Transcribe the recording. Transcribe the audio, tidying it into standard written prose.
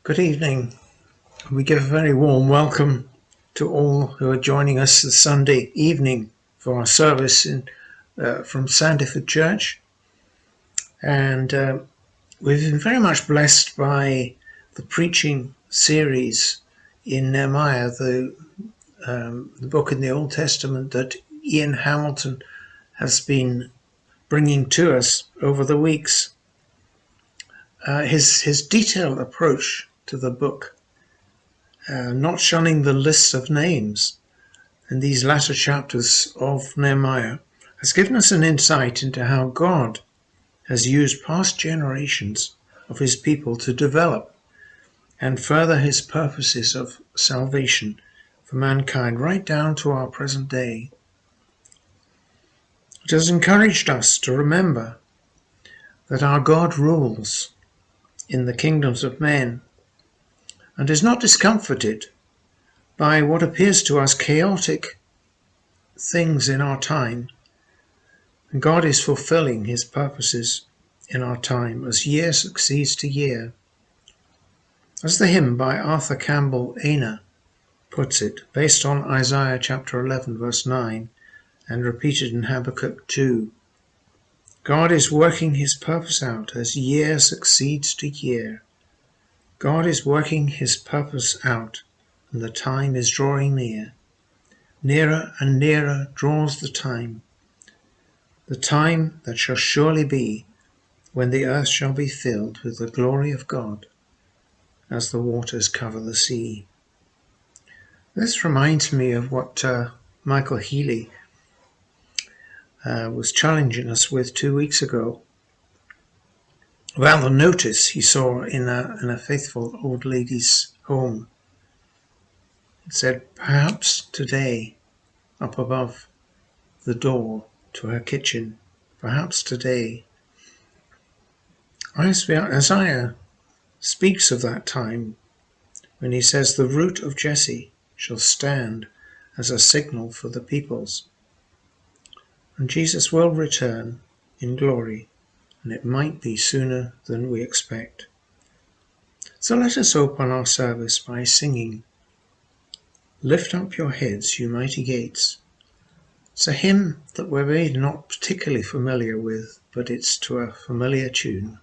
Good evening. We give a very warm welcome to all who are joining us this Sunday evening for our service from Sandyford Church. And we've been very much blessed by the preaching series in Nehemiah, the book in the Old Testament that Ian Hamilton has been bringing to us over the weeks. His detailed approach to the book, not shunning the lists of names in these latter chapters of Nehemiah, has given us an insight into how God has used past generations of his people to develop and further his purposes of salvation for mankind right down to our present day. It has encouraged us to remember that our God rules in the kingdoms of men and is not discomforted by what appears to us chaotic things in our time. And God is fulfilling his purposes in our time as year succeeds to year. As the hymn by Arthur Campbell Ainer puts it, based on Isaiah chapter 11 verse 9 and repeated in Habakkuk 2, God is working his purpose out as year succeeds to year. God is working his purpose out, and the time is drawing near. Nearer and nearer draws the time that shall surely be, when the earth shall be filled with the glory of God, as the waters cover the sea. This reminds me of what Michael Healy was challenging us with 2 weeks ago, about the notice he saw in a faithful old lady's home. It said, "Perhaps today," up above the door to her kitchen, "perhaps today." Isaiah speaks of that time when he says, "The root of Jesse shall stand as a signal for the peoples." And Jesus will return in glory, and it might be sooner than we expect. So let us open our service by singing, "Lift Up Your Heads, You Mighty Gates." It's a hymn that we're maybe not particularly familiar with, but it's to a familiar tune.